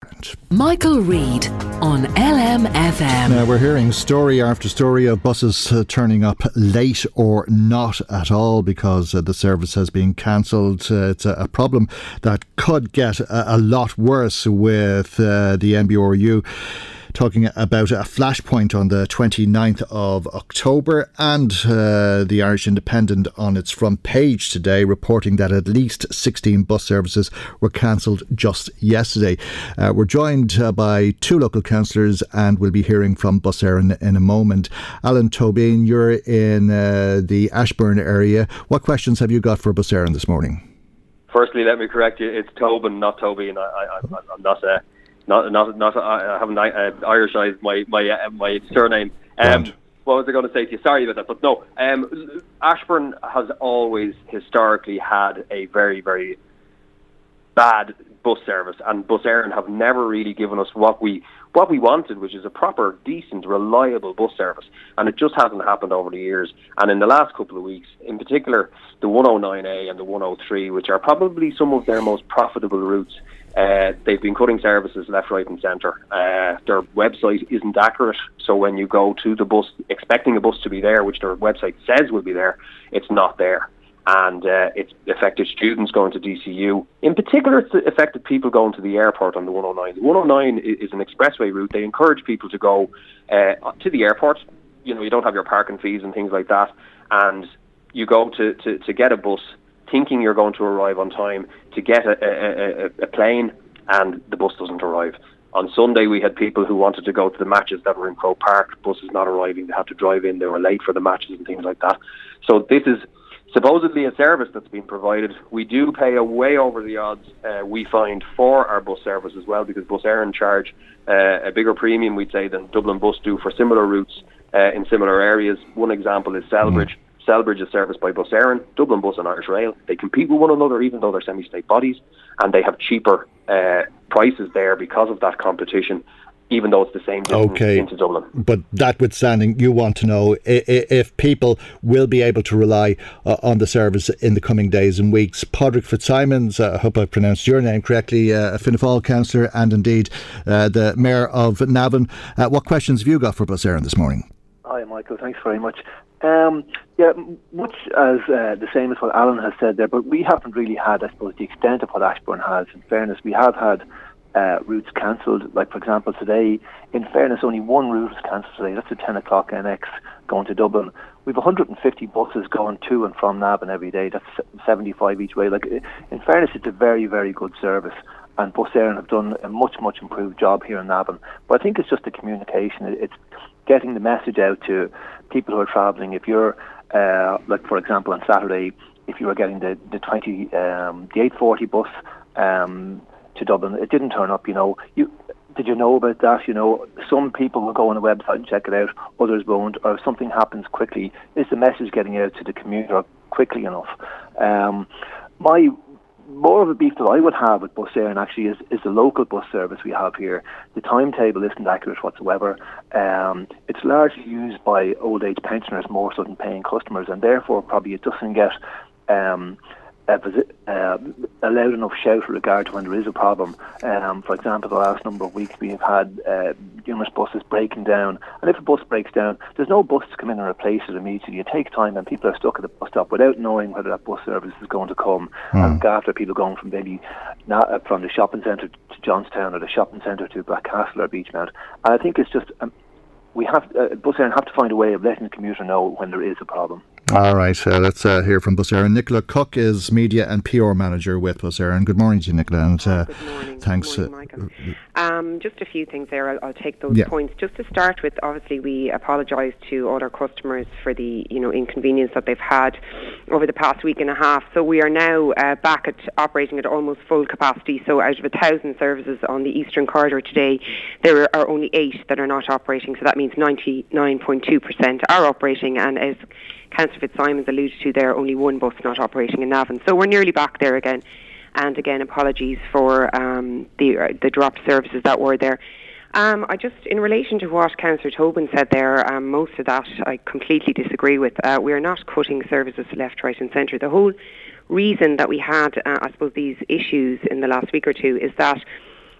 background. Michael Reid on LMFM. Now we're hearing story after story of buses turning up late or not at all because the service has been cancelled. It's a problem that could get a lot worse with the NBRU talking about a flashpoint on the 29th of October, and the Irish Independent on its front page today reporting that at least 16 bus services were cancelled just yesterday. We're joined by two local councillors and we'll be hearing from Bus Eireann in a moment. Cllr Tobin, you're in the Ashbourne area. What questions have you got for Bus Eireann this morning? Firstly, let me correct you. It's Tobin, not Tobin. I'm not. I haven't Irishized my surname. What was I going to say to you? Sorry about that, but no. Ashbourne has always historically had a very, very bad bus service, and Bus Eireann have never really given us what we wanted, which is a proper, decent, reliable bus service, and it just hasn't happened over the years. And in the last couple of weeks, in particular, the 109A and the 103, which are probably some of their most profitable routes, they've been cutting services left, right and centre. Their website isn't accurate, so when you go to the bus expecting a bus to be there, which their website says will be there, it's not there. And it's affected students going to DCU. In particular, it's affected people going to the airport on the 109. The 109 is an expressway route. They encourage people to go to the airport. You know, you don't have your parking fees and things like that. And you go to get a bus thinking you're going to arrive on time to get a plane, and the bus doesn't arrive. On Sunday, we had people who wanted to go to the matches that were in Croke Park. Bus is not arriving. They had to drive in. They were late for the matches and things like that. So this is supposedly a service that's been provided. We do pay a way over the odds, we find, for our bus service as well, because Bus Eireann charge a bigger premium, we'd say, than Dublin Bus do for similar routes in similar areas. One example is Selbridge. Selbridge is serviced by Bus Eireann, Dublin Bus and Irish Rail. They compete with one another even though they're semi-state bodies, and they have cheaper prices there because of that competition, even though it's the same distance into Dublin. But notwithstanding, you want to know if people will be able to rely on the service in the coming days and weeks. Padraig Fitzsimons, I hope I've pronounced your name correctly, a Fianna Fáil councillor and indeed the Mayor of Navan. What questions have you got for Bus Eireann this morning? Hi Michael, thanks very much. Much as the same as what Alan has said there, but we haven't really had, I suppose, the extent of what Ashbourne has. In fairness, we have had routes cancelled. Like, for example, today, in fairness, only one route was cancelled today. That's the 10 o'clock NX going to Dublin. We've 150 buses going to and from Navan every day. That's 75 each way. Like, in fairness, it's a very, very good service. And Bus Eireann have done a much, much improved job here in Navan. But I think it's just the communication. It's getting the message out to people who are travelling. If you're, like for example, on Saturday, if you were getting the 840 bus to Dublin, it didn't turn up. You know, did you know about that? You know, some people will go on the website and check it out, others won't. Or if something happens quickly, is the message getting out to the commuter quickly enough? More of a beef that I would have with Bus Eireann actually is the local bus service we have here. The timetable isn't accurate whatsoever. It's largely used by old age pensioners more so than paying customers, and therefore probably it doesn't get a loud enough shout with regard to when there is a problem. For example, the last number of weeks we have had numerous buses breaking down, and if a bus breaks down, there's no bus to come in and replace it immediately. It takes time, and people are stuck at the bus stop without knowing whether that bus service is going to come. And after people going from maybe from the shopping centre to Johnstown or the shopping centre to Blackcastle or Beachmount, and I think it's just Bus Eireann have to find a way of letting the commuter know when there is a problem. All right, let's hear from Bus Eireann. Nicola Cook is Media and PR Manager with Bus Eireann. Good morning to you, Nicola. And, good morning. Thanks. Good morning, Michael. Just a few things there. I'll take those points. Just to start with, obviously we apologise to all our customers for the inconvenience that they've had over the past week and a half. So we are now back at operating at almost full capacity. So out of 1,000 services on the Eastern Corridor today, there are only 8 that are not operating. So that means 99.2% are operating, and as Councillor Fitzsimons alluded to, there only one bus not operating in Navan. So we're nearly back there again. And again, apologies for the dropped services that were there. I just, in relation to what Councillor Tobin said there, most of that I completely disagree with. We are not cutting services left, right and centre. The whole reason that we had, I suppose, these issues in the last week or two is that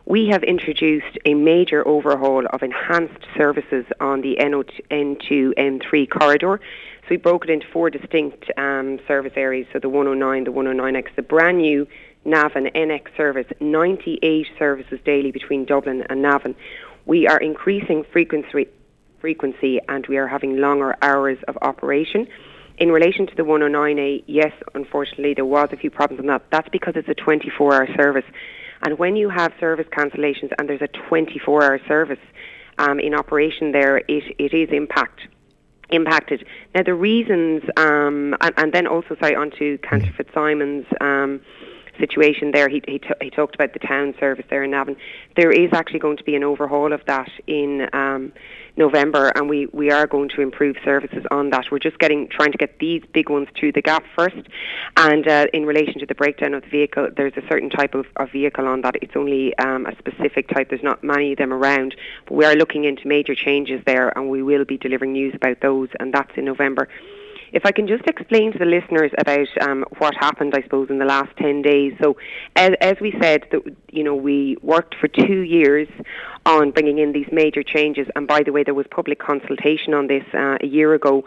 we have introduced a major overhaul of enhanced services on the N2, N3 corridor. So we broke it into 4 distinct service areas, so the 109, the 109X, the brand new Navan NX service, 98 services daily between Dublin and Navan. We are increasing frequency and we are having longer hours of operation. In relation to the 109A, yes, unfortunately, there was a few problems on that. That's because it's a 24-hour service. And when you have service cancellations and there's a 24-hour service in operation there, it is impacted. Now, the reasons, and then also, on to Councillor Fitzsimon's situation there. He talked about the town service there in Navan. There is actually going to be an overhaul of that in November, and we are going to improve services on that. We're just trying to get these big ones through the gap first. And in relation to the breakdown of the vehicle, there's a certain type of vehicle on that. It's only a specific type. There's not many of them around. But we are looking into major changes there, and we will be delivering news about those, and that's in November. If I can just explain to the listeners about what happened, I suppose, in the last 10 days. So, as we said, we worked for 2 years on bringing in these major changes. And by the way, there was public consultation on this a year ago.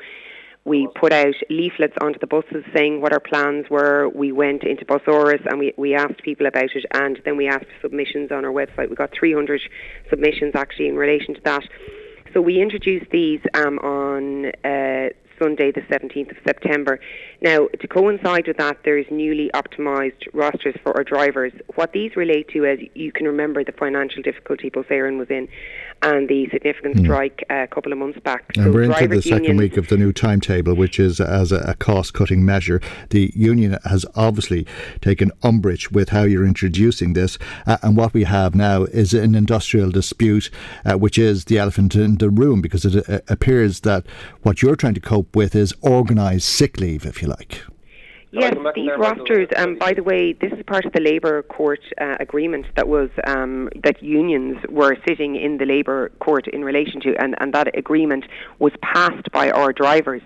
We put out leaflets onto the buses saying what our plans were. We went into Busaurus and we asked people about it, and then we asked submissions on our website. We got 300 submissions actually in relation to that. So we introduced these on Sunday the 17th of September. Now, to coincide with that, there is newly optimised rosters for our drivers. What these relate to, as you can remember, the financial difficulty Eireann was in and the significant strike a couple of months back. And so we're into the second week of the new timetable, which is as a cost-cutting measure. The union has obviously taken umbrage with how you're introducing this, and what we have now is an industrial dispute, which is the elephant in the room, because it appears that what you're trying to cope with is organised sick leave, if you like. Yes, these rosters, by the way, this is part of the Labour Court agreement that was that unions were sitting in the Labour Court in relation to, and that agreement was passed by our drivers.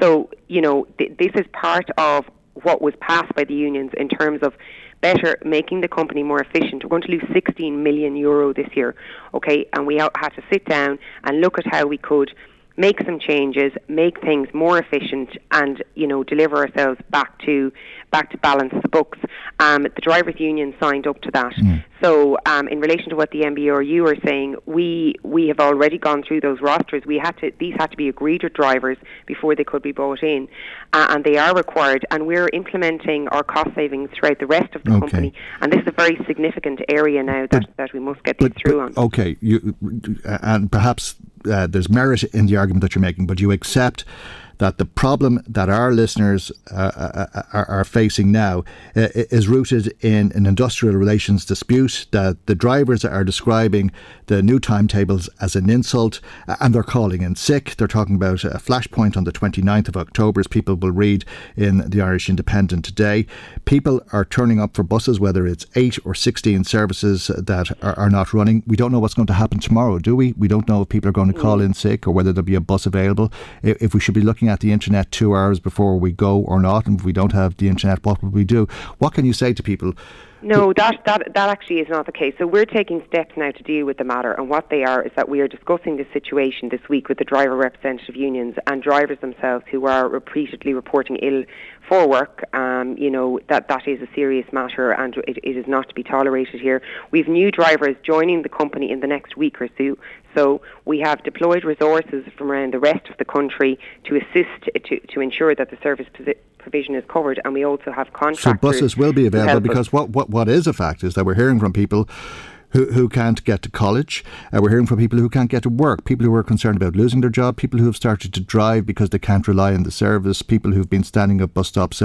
So, this is part of what was passed by the unions in terms of better making the company more efficient. We're going to lose €16 million this year, okay? And we had to sit down and look at how we could make some changes, make things more efficient, and deliver ourselves back to balance the books. The drivers' union signed up to that. So, in relation to what the MBRU are saying, we have already gone through those rosters. These had to be agreed with drivers before they could be brought in, and they are required. And we're implementing our cost savings throughout the rest of the company. And this is a very significant area now that we must get through on. Okay, and perhaps there's merit in the argument that you're making, but you accept that the problem that our listeners are facing now is rooted in an industrial relations dispute, that the drivers are describing the new timetables as an insult, and they're calling in sick. They're talking about a flashpoint on the 29th of October, as people will read in the Irish Independent today. People are turning up for buses, whether it's 8 or 16 services that are not running. We don't know what's going to happen tomorrow, do we? We don't know if people are going to call in sick or whether there'll be a bus available. If we should be looking at the internet 2 hours before we go or not, and if we don't have the internet, what would we do? What can you say to people? No, that actually is not the case. So we're taking steps now to deal with the matter, and what they are is that we are discussing the situation this week with the driver representative unions and drivers themselves who are repeatedly reporting ill for work. That is a serious matter, and it is not to be tolerated here. We've new drivers joining the company in the next week or so. So we have deployed resources from around the rest of the country to assist to ensure that the service provision is covered, and we also have contractors. So buses will be available, because what is a fact is that we're hearing from people who can't get to college. We're hearing from people who can't get to work, people who are concerned about losing their job, people who have started to drive because they can't rely on the service, people who've been standing at bus stops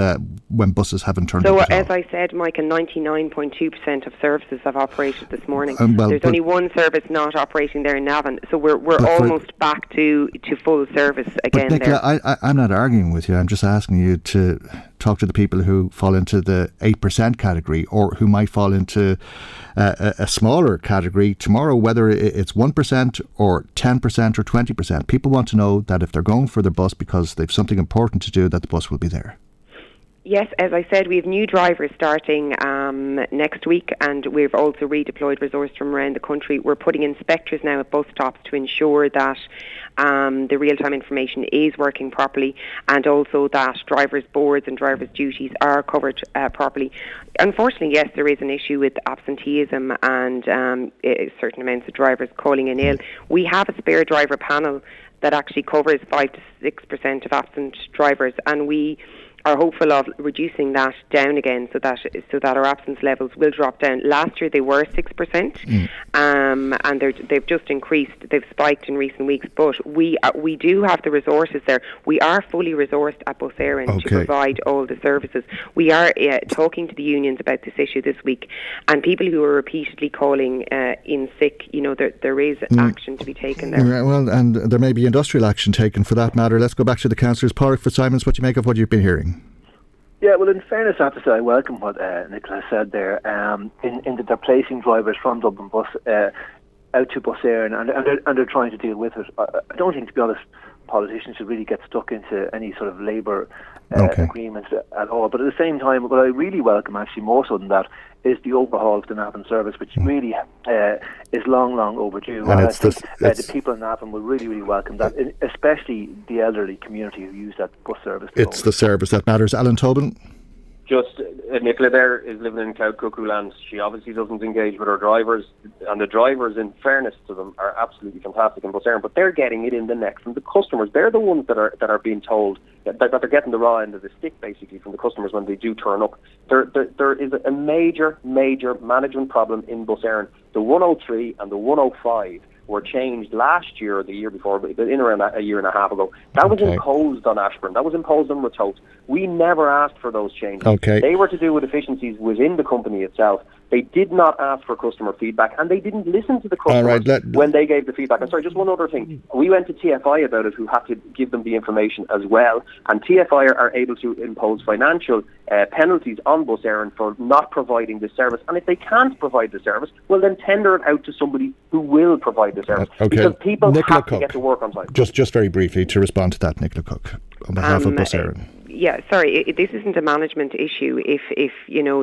when buses haven't turned up. So as I said, Michael, 99.2% of services have operated this morning. There's only one service not operating there in Navan, so we're almost back to full service again. But Nicola, I'm not arguing with you. I'm just asking you to talk to the people who fall into the 8% category, or who might fall into a smaller category tomorrow, whether it's 1% or 10% or 20%. People want to know that if they're going for their bus because they've something important to do, that the bus will be there. Yes, as I said, we have new drivers starting next week, and we've also redeployed resource from around the country. We're putting inspectors now at bus stops to ensure that the real-time information is working properly, and also that drivers' boards and drivers' duties are covered properly. Unfortunately, yes, there is an issue with absenteeism and certain amounts of drivers calling in ill. We have a spare driver panel that actually covers 5 to 6% of absent drivers, and we are hopeful of reducing that down again so that our absence levels will drop down. Last year they were 6%, and they've just increased. They've spiked in recent weeks, but we do have the resources there. We are fully resourced at Bus Eireann to provide all the services. We are talking to the unions about this issue this week, and people who are repeatedly calling in sick, there is action to be taken there. Well, and there may be industrial action taken for that matter. Let's go back to the councillors. Pádraig Fitzsimons, what do you make of what you've been hearing? Yeah, well, in fairness, I have to say I welcome what Nicola said there, in that they're placing drivers from Dublin Bus out to Bus Eireann, and they're trying to deal with it. I don't think, to be honest, politicians should really get stuck into any sort of labour agreements at all. But at the same time, what I really welcome, actually more so than that, is the overhaul of the Navan service, which really is long overdue. And I think the people in Navan will really, really welcome that, especially the elderly community who use that bus service. It's the service that matters. Cllr Tobin? Just, Nicola there is living in Cloud Cuckoo land. She obviously doesn't engage with her drivers, and the drivers, in fairness to them, are absolutely fantastic in Bus Eireann, but they're getting it in the neck from the customers. They're the ones that are being told that they're getting the raw end of the stick, basically, from the customers when they do turn up. There is a major management problem in Bus Eireann. The 103 and the 105 were changed last year or the year before, but in around a year and a half ago. That was imposed on Ashburn. That was imposed on Ratoath. We never asked for those changes. They were to do with efficiencies within the company itself. They did not ask for customer feedback, and they didn't listen to the customers when they gave the feedback. And sorry, just one other thing. We went to TFI about it, who had to give them the information as well, and TFI are able to impose financial penalties on Bus Eireann for not providing the service. And if they can't provide the service, well, then tender it out to somebody who will provide the service. Because people have to get to work on time. Just very briefly to respond to that, Nicola Cook, on behalf of Bus Eireann. Yeah, sorry, this isn't a management issue. If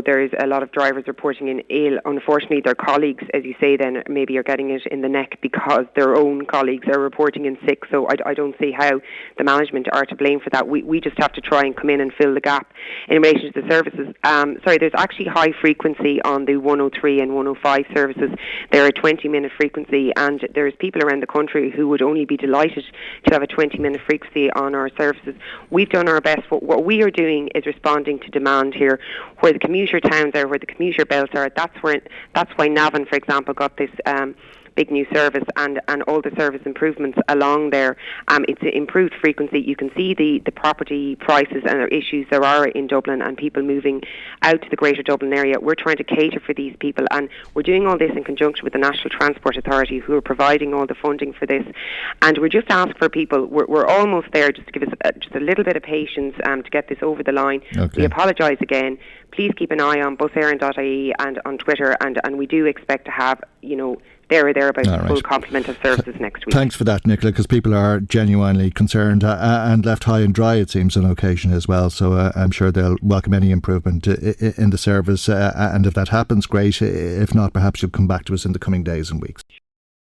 there's a lot of drivers reporting in ill, unfortunately their colleagues, as you say, then maybe are getting it in the neck because their own colleagues are reporting in sick. So I don't see how the management are to blame for that. We just have to try and come in and fill the gap in relation to the services. There's actually high frequency on the 103 and 105 services. They're a 20-minute frequency, and there's people around the country who would only be delighted to have a 20-minute frequency on our services. We've done our best. What we are doing is responding to demand here, where the commuter towns are, where the commuter belts are. That's why Navan, for example, got this big new service and all the service improvements along there. It's improved frequency. You can see the property prices and the issues there are in Dublin, and people moving out to the Greater Dublin area. We're trying to cater for these people, and we're doing all this in conjunction with the National Transport Authority, who are providing all the funding for this. And we're just asking for people. We're almost there. Just to give us just a little bit of patience to get this over the line. We apologise again. Please keep an eye on buseireann.ie and on Twitter, and we do expect to have there or thereabouts a full complement of services next week. Thanks for that, Nicola, because people are genuinely concerned and left high and dry, it seems, on occasion as well. So I'm sure they'll welcome any improvement in the service, and if that happens, great. If not, perhaps you'll come back to us in the coming days and weeks.